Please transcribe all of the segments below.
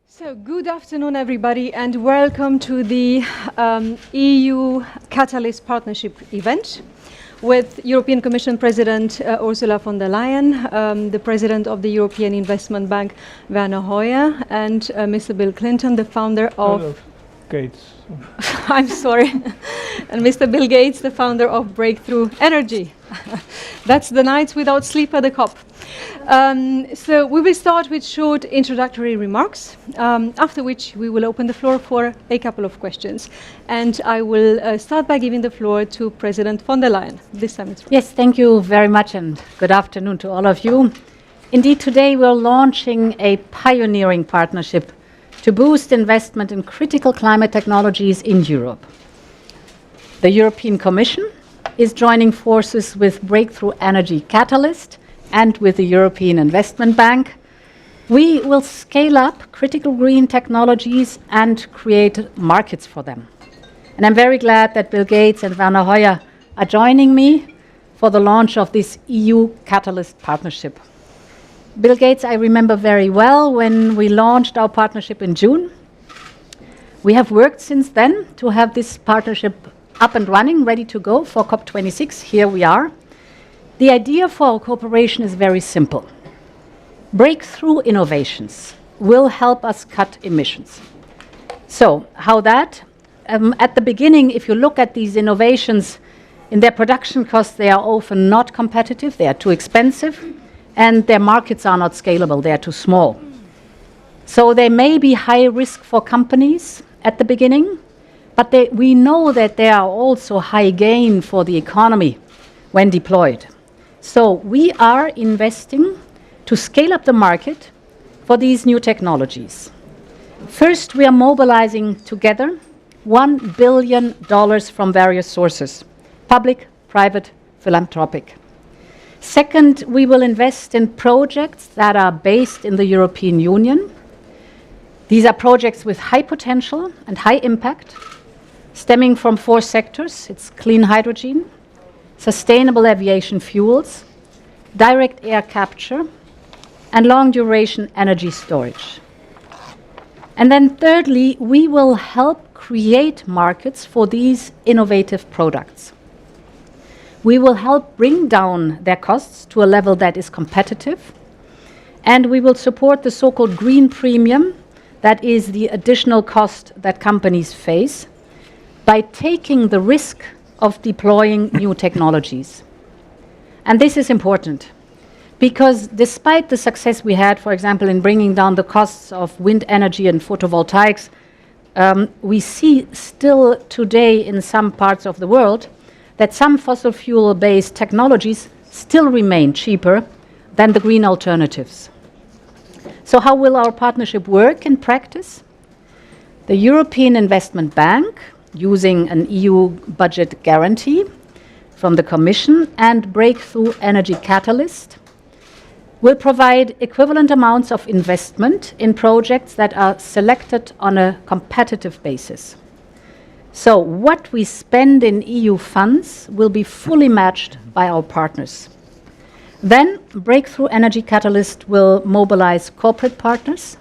So, good afternoon, everybody, and welcome to the EU Catalyst Partnership event with European Commission President Ursula von der Leyen, the President of the European Investment Bank, Werner Hoyer, and Mr. Bill Clinton, the founder of Gates. I'm sorry, and Mr. Bill Gates, the founder of Breakthrough Energy. That's the nights without sleep at the COP. So we will start with short introductory remarks, after which we will open the floor for a couple of questions. And I will start by giving the floor to President von der Leyen. This time it's Yes, thank you very much, and good afternoon to all of you. Indeed, today we're launching a pioneering partnership to boost investment in critical climate technologies in Europe. The European Commission is joining forces with Breakthrough Energy Catalyst and with the European Investment Bank. We will scale up critical green technologies and create markets for them. And I'm very glad that Bill Gates and Werner Hoyer are joining me for the launch of this EU Catalyst partnership. Bill Gates, I remember very well when we launched our partnership in June. We have worked since then to have this partnership up and running, ready to go for COP26. Here we are. The idea for our cooperation is very simple. Breakthrough innovations will help us cut emissions. So, how that? At the beginning, if you look at these innovations, in their production costs, they are often not competitive, they are too expensive, and their markets are not scalable, they are too small. So they may be high risk for companies at the beginning, but we know that they are also high gain for the economy when deployed. So we are investing to scale up the market for these new technologies. First, we are mobilizing together $1 billion from various sources, public, private, philanthropic. Second, we will invest in projects that are based in the European Union. These are projects with high potential and high impact, stemming from 4 sectors. It's clean hydrogen, sustainable aviation fuels, direct air capture, and long-duration energy storage. And then thirdly, we will help create markets for these innovative products. We will help bring down their costs to a level that is competitive, and we will support the so-called green premium, that is the additional cost that companies face, by taking the risk of deploying new technologies. And this is important, because despite the success we had, for example, in bringing down the costs of wind energy and photovoltaics, we see still today in some parts of the world that some fossil fuel-based technologies still remain cheaper than the green alternatives. So how will our partnership work in practice? The European Investment Bank, using an EU budget guarantee from the Commission, and Breakthrough Energy Catalyst will provide equivalent amounts of investment in projects that are selected on a competitive basis. So what we spend in EU funds will be fully matched by our partners. Then Breakthrough Energy Catalyst will mobilize corporate partners.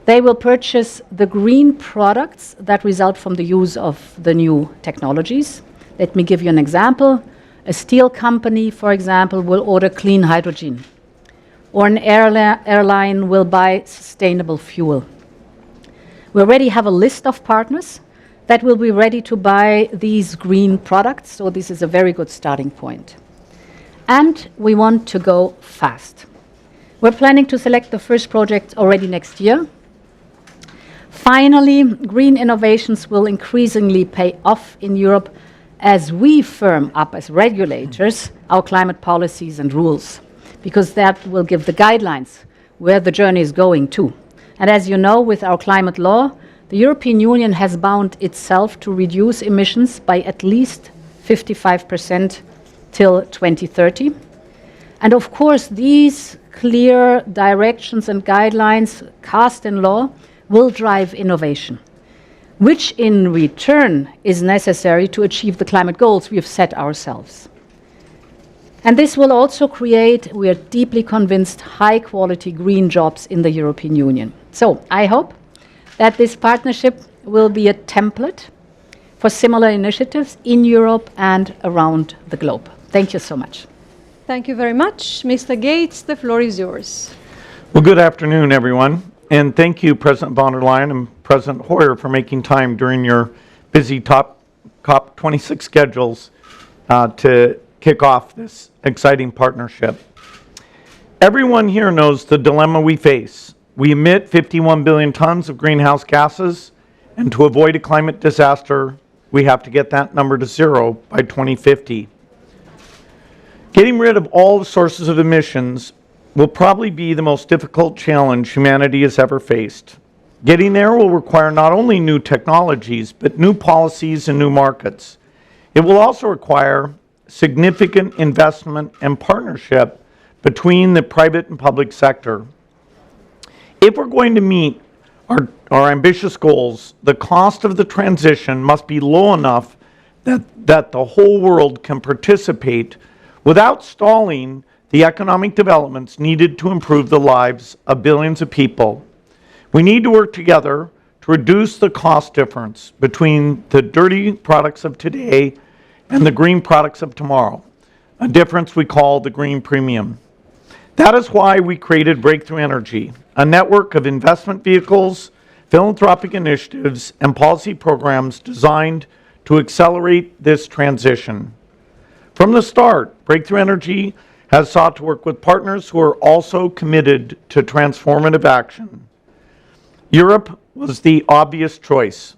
They will purchase the green products that result from the use of the new technologies. Let me give you an example. A steel company, for example, will order clean hydrogen, or an airline will buy sustainable fuel. We already have a list of partners that will be ready to buy these green products, so this is a very good starting point. And we want to go fast. We're planning to select the first project already next year. Finally, green innovations will increasingly pay off in Europe as we firm up as regulators our climate policies and rules, because that will give the guidelines where the journey is going to. And as you know, with our climate law, the European Union has bound itself to reduce emissions by at least 55% till 2030. And of course, these clear directions and guidelines cast in law will drive innovation, which in return is necessary to achieve the climate goals we have set ourselves. And this will also create, we are deeply convinced, high-quality green jobs in the European Union. So I hope that this partnership will be a template for similar initiatives in Europe and around the globe. Thank you so much. Thank you very much. Mr. Gates, the floor is yours. Well, good afternoon, everyone. And thank you, President von der Leyen and President Hoyer, for making time during your busy COP26 schedules to kick off this exciting partnership. Everyone here knows the dilemma we face. We emit 51 billion tons of greenhouse gases, and to avoid a climate disaster, we have to get that number to zero by 2050. Getting rid of all the sources of emissions will probably be the most difficult challenge humanity has ever faced. Getting there will require not only new technologies, but new policies and new markets. It will also require significant investment and partnership between the private and public sector. If we're going to meet our ambitious goals, the cost of the transition must be low enough that the whole world can participate without stalling the economic developments needed to improve the lives of billions of people. We need to work together to reduce the cost difference between the dirty products of today and the green products of tomorrow, a difference we call the green premium. That is why we created Breakthrough Energy, a network of investment vehicles, philanthropic initiatives, and policy programs designed to accelerate this transition. From the start, Breakthrough Energy has sought to work with partners who are also committed to transformative action. Europe was the obvious choice.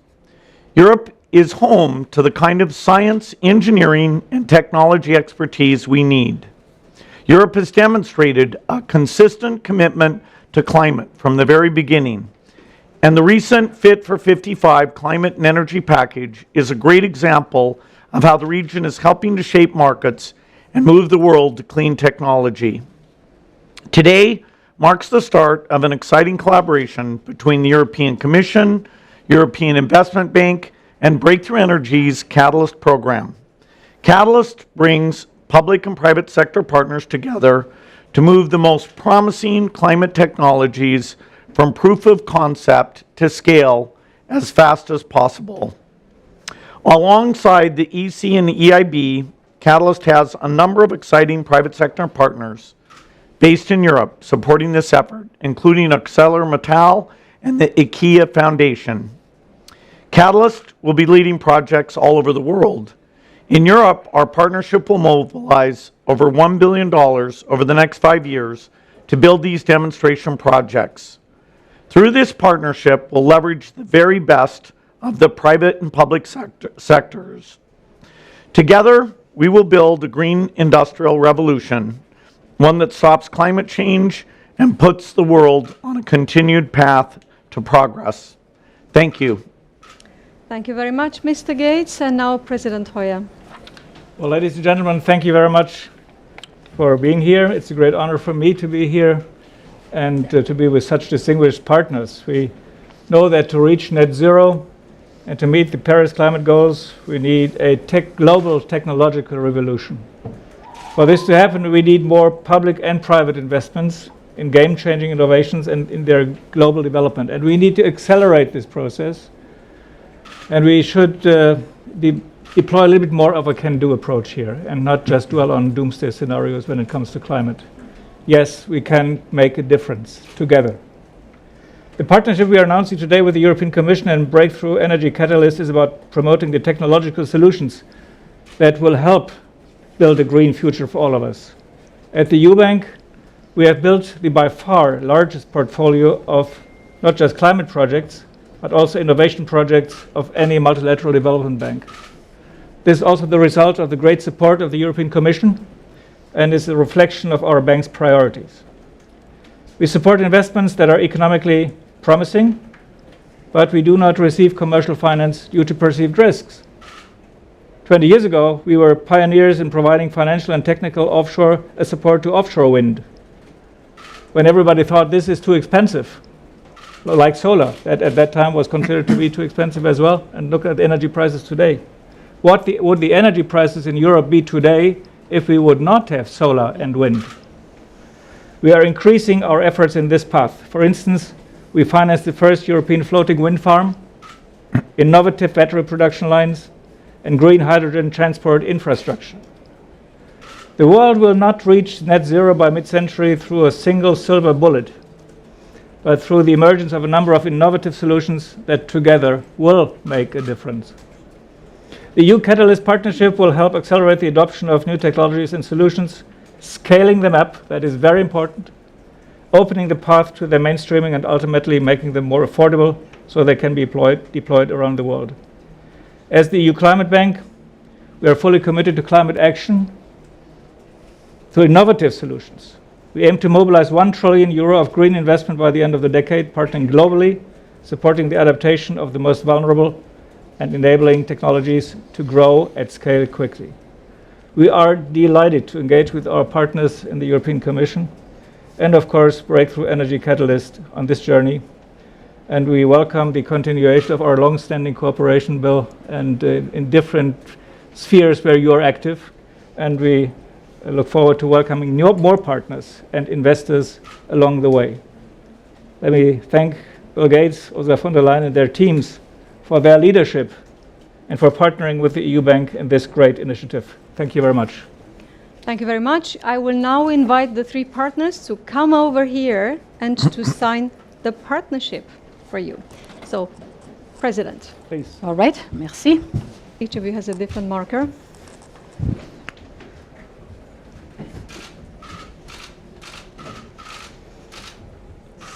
Europe is home to the kind of science, engineering, and technology expertise we need. Europe has demonstrated a consistent commitment to climate from the very beginning, and the recent Fit for 55 climate and energy package is a great example of how the region is helping to shape markets and move the world to clean technology. Today marks the start of an exciting collaboration between the European Commission, European Investment Bank, and Breakthrough Energy's Catalyst program. Catalyst brings public and private sector partners together to move the most promising climate technologies from proof of concept to scale as fast as possible. Alongside the EC and the EIB, Catalyst has a number of exciting private sector partners based in Europe supporting this effort, including ArcelorMittal and the IKEA Foundation. Catalyst will be leading projects all over the world. In Europe, our partnership will mobilize over $1 billion over the next 5 years to build these demonstration projects. Through this partnership, we'll leverage the very best of the private and public sectors. Together, we will build a green industrial revolution, one that stops climate change and puts the world on a continued path to progress. Thank you. Thank you very much, Mr. Gates. And now President Hoyer. Well, ladies and gentlemen, thank you very much for being here. It's a great honor for me to be here and to be with such distinguished partners. We know that to reach net zero and to meet the Paris climate goals, we need a global technological revolution. For this to happen, we need more public and private investments in game-changing innovations and in their global development. And we need to accelerate this process. And we should deploy a little bit more of a can-do approach here and not just dwell on doomsday scenarios when it comes to climate. Yes, we can make a difference together. The partnership we are announcing today with the European Commission and Breakthrough Energy Catalyst is about promoting the technological solutions that will help build a green future for all of us. At the Eubank, we have built the by far largest portfolio of not just climate projects, but also innovation projects of any multilateral development bank. This is also the result of the great support of the European Commission and is a reflection of our bank's priorities. We support investments that are economically promising, but we do not receive commercial finance due to perceived risks. 20 years ago, we were pioneers in providing financial and technical offshore support to offshore wind. When everybody thought this is too expensive, like solar, that at that time was considered to be too expensive as well, and look at energy prices today. What would the energy prices in Europe be today if we would not have solar and wind? We are increasing our efforts in this path. For instance, We financed the first European floating wind farm, innovative battery production lines, and green hydrogen transport infrastructure. The world will not reach net zero by mid-century through a single silver bullet, but through the emergence of a number of innovative solutions that together will make a difference. The EU Catalyst Partnership will help accelerate the adoption of new technologies and solutions, scaling them up, that is very important, opening the path to their mainstreaming and ultimately making them more affordable so they can be deployed around the world. As the EU Climate Bank, we are fully committed to climate action through innovative solutions. We aim to mobilize €1 trillion of green investment by the end of the decade, partnering globally, supporting the adaptation of the most vulnerable, and enabling technologies to grow at scale quickly. We are delighted to engage with our partners in the European Commission and, of course, Breakthrough Energy Catalyst on this journey. And we welcome the continuation of our long-standing cooperation, Bill, and in different spheres where you are active. And we look forward to welcoming more partners and investors along the way. Let me thank Bill Gates, Ursula von der Leyen, and their teams for their leadership and for partnering with the EU Bank in this great initiative. Thank you very much. Thank you very much. I will now invite the three partners to come over here and to sign the partnership for you. So, President. Please. All right, merci. Each of you has a different marker.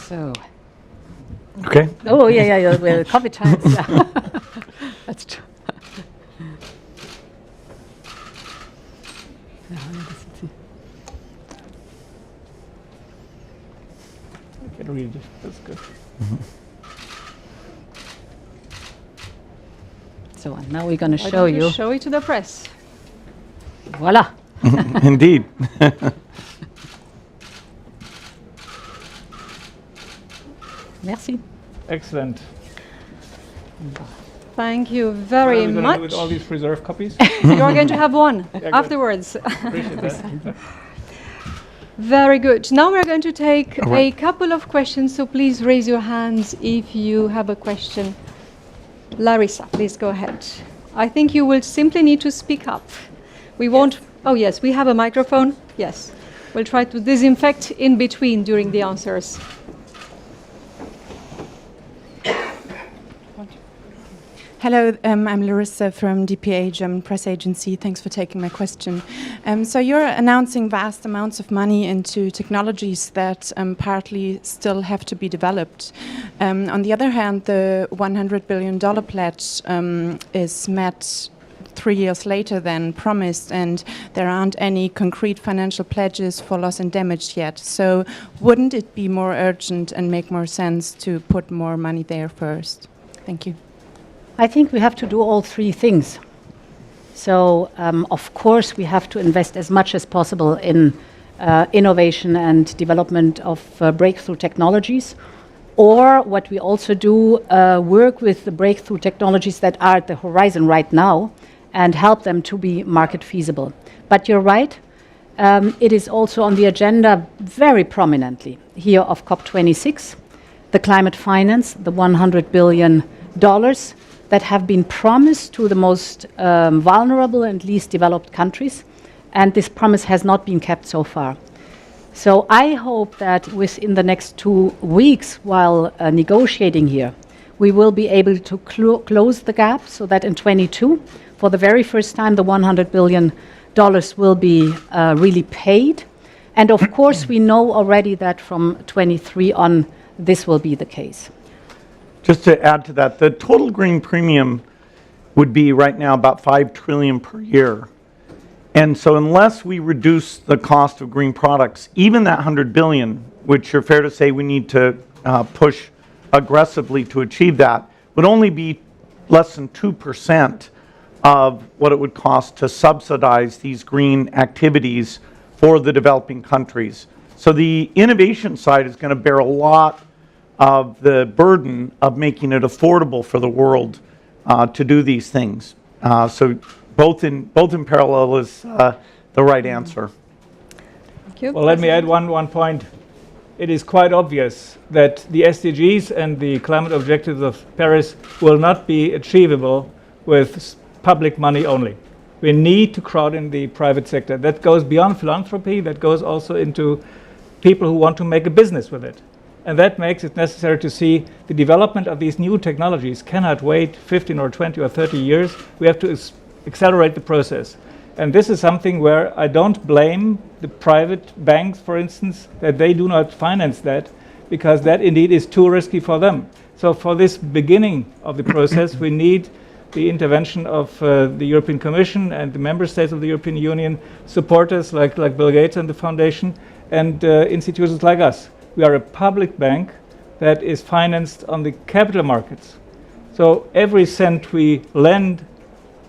So. Okay. Oh, yeah, well, coffee time. Yeah. That's true. I can read it. That's good. So now we're going to Why show don't you. Show it to the press. Voila. Indeed. Merci. Excellent. Thank you What are very we gonna do much. with all these reserve copies? You are going to have one good. afterwards. Appreciate that. Very good. Now we're going to take All right. a couple of questions, so please raise your hands if you have a question. Larissa, please go ahead. I think you will simply need to speak up. We won't. Oh, yes, we have a microphone. Yes. We'll try to disinfect in between during the answers. Hello, I'm Larissa from DPA, German press agency. Thanks for taking my question. So you're announcing vast amounts of money into technologies that partly still have to be developed. On the other hand, the $100 billion pledge is met 3 years later than promised, and there aren't any concrete financial pledges for loss and damage yet. So wouldn't it be more urgent and make more sense to put more money there first? Thank you. I think we have to do all three things. So, of course, we have to invest as much as possible in innovation and development of breakthrough technologies. Or what we also do, work with the breakthrough technologies that are at the horizon right now and help them to be market feasible. But you're right, it is also on the agenda very prominently here of COP26, the climate finance, the $100 billion that have been promised to the most vulnerable and least developed countries, and this promise has not been kept so far. So I hope that within the next 2 weeks, while negotiating here, we will be able to close the gap so that in 22, for the very first time, the $100 billion will be really paid. And of course, we know already that from 23 on, this will be the case. Just to add to that, the total green premium would be right now about $5 trillion per year. And so unless we reduce the cost of green products, even that $100 billion, which are fair to say we need to push aggressively to achieve that, would only be less than 2% of what it would cost to subsidize these green activities for the developing countries. So the innovation side is going to bear a lot of the burden of making it affordable for the world to do these things. So both in parallel is the right answer. Thank you. Well, let me add one point. it is quite obvious that the SDGs and the climate objectives of Paris will not be achievable with public money only. We need to crowd in the private sector. That goes beyond philanthropy, that goes also into people who want to make a business with it. And that makes it necessary to see the development of these new technologies cannot wait 15 or 20 or 30 years. We have to accelerate the process. And this is something where I don't blame the private banks, for instance, that they do not finance that, because that indeed is too risky for them. So for this beginning of the process, we need the intervention of the European Commission and the member states of the European Union, supporters like Bill Gates and the Foundation, and institutions like us. We are a public bank that is financed on the capital markets. So every cent we lend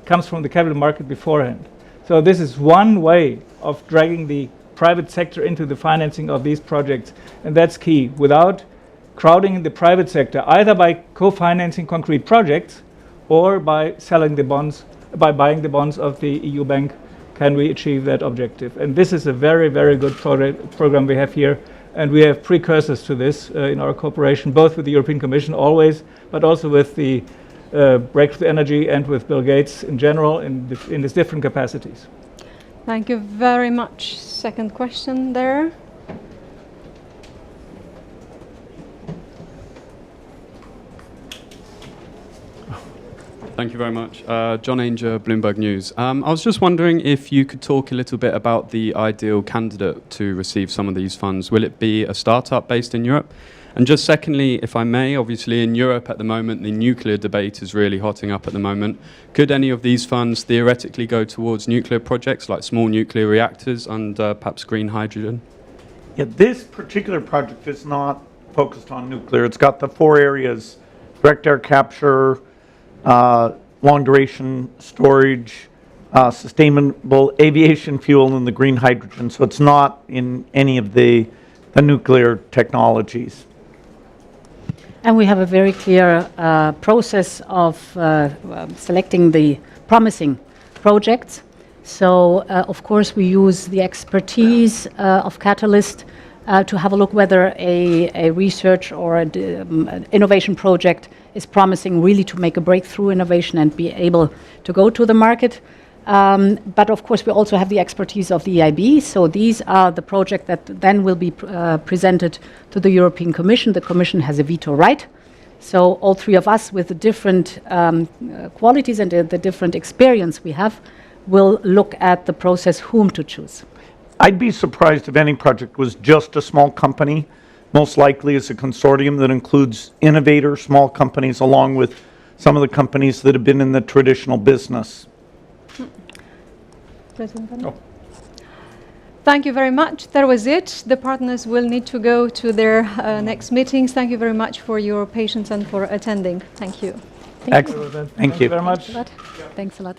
comes from the capital market beforehand. So this is one way of dragging the private sector into the financing of these projects, and that's key. Without crowding in the private sector, either by co-financing concrete projects or by selling the bonds, by buying the bonds of the EU bank, can we achieve that objective. And this is a very, very good program we have here, and we have precursors to this in our cooperation, both with the European Commission always, but also with the Breakthrough Energy and with Bill Gates in general in these different capacities. Thank you very much. Second question there. Thank you very much. John Ainger, Bloomberg News. I was just wondering if you could talk a little bit about the ideal candidate to receive some of these funds. Will it be a startup based in Europe? And just secondly, if I may, obviously in Europe at the moment, the nuclear debate is really hotting up at the moment. Could any of these funds theoretically go towards nuclear projects like small nuclear reactors and perhaps green hydrogen? Yeah, this particular project is not focused on nuclear. It's got the 4 areas: direct air capture, long duration storage, sustainable aviation fuel, and the green hydrogen. So it's not in any of the nuclear technologies. And we have a very clear process of selecting the promising projects. So, of course, we use the expertise of Catalyst to have a look whether a research or an innovation project is promising really to make a breakthrough innovation and be able to go to the market. But of course, we also have the expertise of the EIB. So these are the projects that then will be presented to the European Commission. The Commission has a veto right. So all 3 of us, with the different qualities and the different experience we have, will look at the process whom to choose. I'd be surprised if any project was just a small company. Most likely it's a consortium that includes innovator small companies along with some of the companies that have been in the traditional business. Oh. Thank you very much. That was it. The partners will need to go to their next meetings. Thank you very much for your patience and for attending. Thank you. Excellent. Thank you Very much. Thanks a lot.